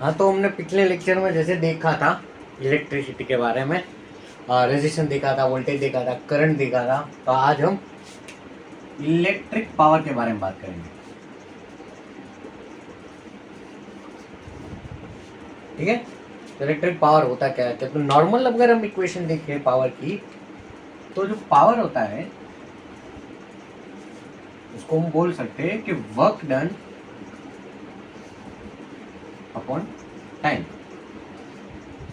हाँ, तो हमने पिछले लेक्चर में जैसे देखा था इलेक्ट्रिसिटी के बारे में, रेजिस्टेंस देखा था, वोल्टेज देखा था, करंट देखा था। तो आज हम इलेक्ट्रिक पावर के बारे में बात करेंगे। ठीक है, इलेक्ट्रिक पावर होता क्या है? तो नॉर्मल अगर हम इक्वेशन देखें पावर की, तो जो पावर होता है उसको हम बोल सकते हैं कि वर्क डन अपॉन टाइम,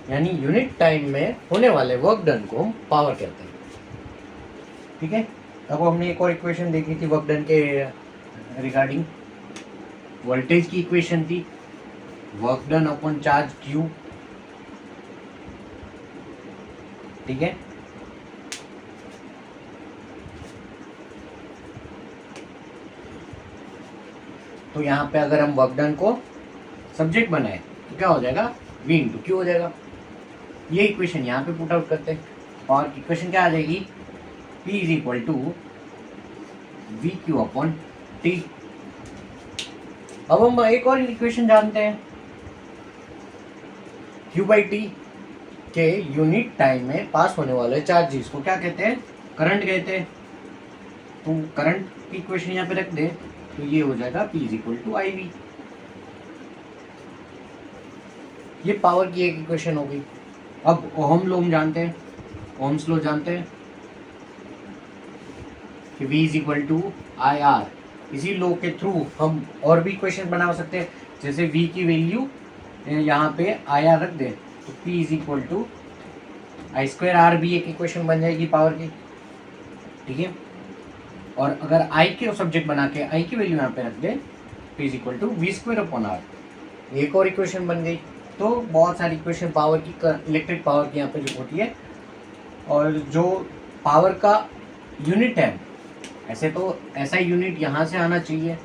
यानी यूनिट टाइम में होने वाले वर्क डन को हम पावर कहते हैं। ठीक है, अब हमने एक और इक्वेशन देखी थी वर्क डन के रिगार्डिंग। वोल्टेज की इक्वेशन थी work done upon charge Q. ठीक है, तो यहाँ पे अगर हम वर्क डन को सब्जेक्ट बनाए तो क्या हो जाएगा? V इंटू क्यू हो जाएगा। ये इक्वेशन यहाँ पे पुट आउट करते हैं और इक्वेशन क्या आ जाएगी? P is equal to V Q upon T. अब हम एक और इक्वेशन जानते हैं, Q बाई टी के यूनिट टाइम में पास होने वाले चार्जेस को क्या कहते हैं? करंट कहते हैं। तो करंट की इक्वेशन यहाँ पे रख दे तो ये हो जाएगा P is equal to I V. ये पावर की एक इक्वेशन हो गई। अब ओहम लॉ हम जानते हैं, ओम्स लॉ जानते हैं कि V is equal to I R. इसी लॉ के थ्रू हम और भी इक्वेशन बना सकते हैं, जैसे V की वैल्यू यहाँ पे आई आर रख दे तो P is equal to I square R भी एक इक्वेशन बन जाएगी पावर की। ठीक है, और अगर I के सब्जेक्ट बना के I की वैल्यू यहाँ पे रख दे P is equal to V square upon R, एक और इक्वेशन बन गई। तो बहुत सारी इक्वेशन पावर की, इलेक्ट्रिक पावर की यहाँ पे जो होती है। और जो पावर का यूनिट है, ऐसे तो ऐसा यूनिट यहाँ से आना चाहिए।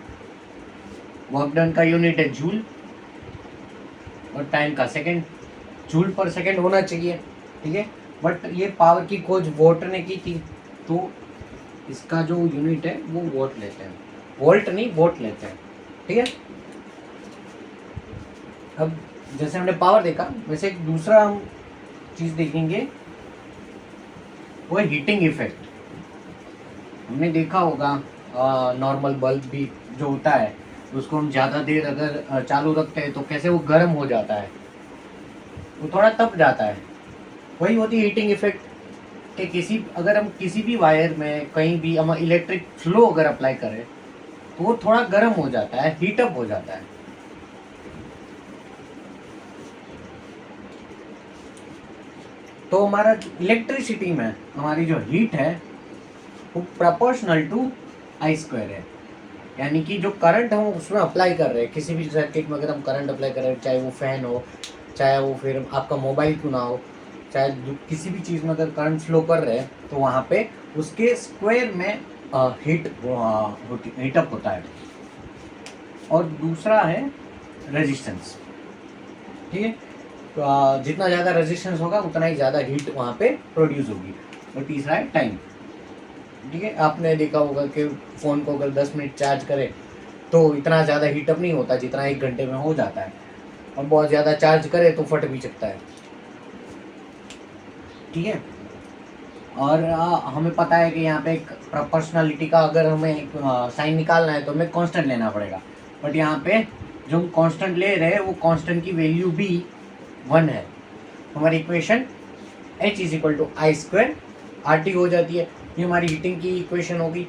वर्क डन का यूनिट है जूल और टाइम का सेकंड, जूल पर सेकंड होना चाहिए। ठीक है, बट ये पावर की खोज वोल्ट ने की थी, तो इसका जो यूनिट है वो वोल्ट लेते हैं, वोल्ट नहीं वोल्ट लेते हैं। ठीक है, अब जैसे हमने पावर देखा, वैसे एक दूसरा हम चीज देखेंगे, वो है हीटिंग इफेक्ट। हमने देखा होगा नॉर्मल बल्ब भी जो होता है उसको हम ज़्यादा देर अगर चालू रखते हैं तो कैसे वो गर्म हो जाता है, वो थोड़ा तप जाता है। वही होती है हीटिंग इफेक्ट कि अगर हम किसी भी वायर में कहीं भी हम इलेक्ट्रिक फ्लो अगर अप्लाई करें तो वो थोड़ा गर्म हो जाता है, हीटअप हो जाता है। तो हमारा इलेक्ट्रिसिटी में हमारी जो हीट है वो प्रोपोर्शनल टू आई स्क्वायर है, यानी कि जो करंट हम उसमें अप्लाई कर रहे हैं, किसी भी सर्किट में अगर हम करंट अप्लाई कर रहे हैं, चाहे वो फैन हो, चाहे वो फिर आपका मोबाइल क्यों ना हो, चाहे किसी भी चीज़ में अगर करंट फ्लो कर रहे हैं तो वहाँ पे उसके स्क्वायर में हीटअप होता है। और दूसरा है रेजिस्टेंस। ठीक है, तो जितना ज़्यादा रेजिस्टेंस होगा उतना ही ज़्यादा हीट वहाँ पे प्रोड्यूस होगी। और तीसरा है टाइम। ठीक है, आपने देखा होगा कि फ़ोन को अगर 10 मिनट चार्ज करें तो इतना ज़्यादा हीटअप नहीं होता जितना 1 घंटे में हो जाता है, और बहुत ज़्यादा चार्ज करें तो फट भी सकता है। ठीक है, और हमें पता है कि यहाँ पे एक प्रोपोर्शनलिटी का अगर हमें एक साइन निकालना है तो हमें कांस्टेंट लेना पड़ेगा, बट यहाँ पे जो हम कांस्टेंट ले रहे हैं वो कांस्टेंट की वैल्यू भी 1 है। हमारी equation H is equal to I square R T हो जाती है। ये हमारी हीटिंग की इक्वेशन होगी।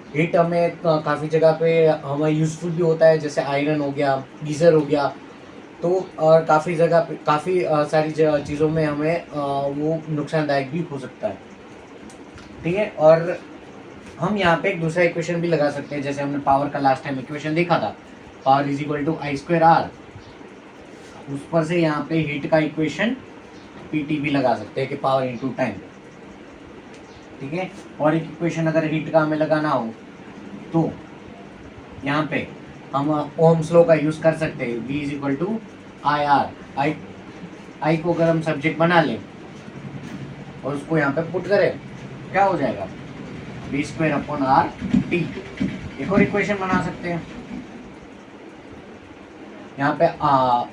हीट हमें काफ़ी जगह पे हमें यूज़फुल भी होता है, जैसे आयरन हो गया, गीज़र हो गया, तो और काफ़ी जगह पे काफ़ी सारी चीज़ों में हमें वो नुकसानदायक भी हो सकता है। ठीक है, और हम यहाँ पे एक दूसरा इक्वेशन भी लगा सकते हैं, जैसे हमने पावर का लास्ट टाइम इक्वेशन देखा था, power is equal to I square R. उस पर से यहाँ पे हीट का इक्वेशन पीटी भी लगा सकते हैं कि पावर इनटू टाइम। ठीक है, और एक इक्वेशन अगर हीट का हमें लगाना हो तो यहाँ पे हम ओम्स लॉ का यूज़ कर सकते हैं। V is equal to I R, I को अगर हम सब्जेक्ट बना लें और उसको यहाँ पे पुट करें, क्या हो जाएगा? V square upon R T. एक और इक्वेशन बना सकते हैं, यहाँ पे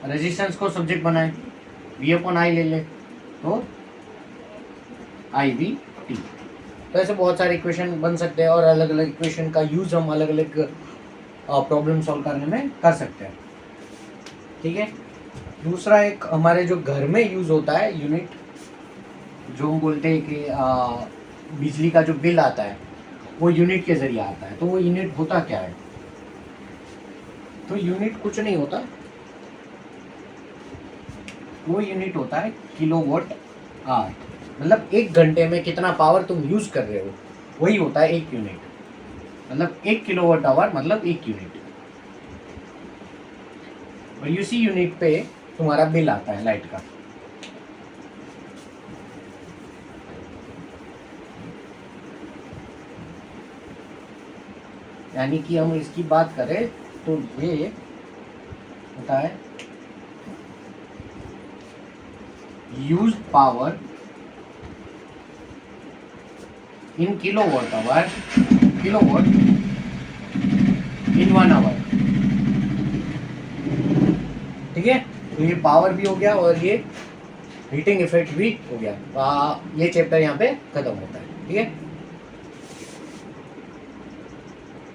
रेजिस्टेंस को सब्जेक्ट बनाए, वी अपॉन आई ले ले तो आई वी टी। तो ऐसे बहुत सारे इक्वेशन बन सकते हैं और अलग अलग इक्वेशन का यूज हम अलग अलग प्रॉब्लम सॉल्व करने में कर सकते हैं। ठीक है, दूसरा एक हमारे जो घर में यूज होता है यूनिट, जो हम बोलते हैं कि बिजली का जो बिल आता है वो यूनिट के जरिए आता है। तो वो यूनिट होता क्या है? तो यूनिट कुछ नहीं होता, वो यूनिट होता है किलोवाट आवर। मतलब 1 घंटे में कितना पावर तुम यूज कर रहे हो, वही होता है 1 यूनिट। मतलब 1 किलोवाट आवर मतलब 1 यूनिट। और उसी यूनिट पे तुम्हारा बिल आता है लाइट का। यानी कि हम इसकी बात करें तो ये होता है used power in kilowatt hour, kilowatt in 1 hour. ठीक है, तो ये पावर भी हो गया और ये हीटिंग इफेक्ट भी हो गया। ये चैप्टर यहाँ पे खत्म होता है। ठीक है।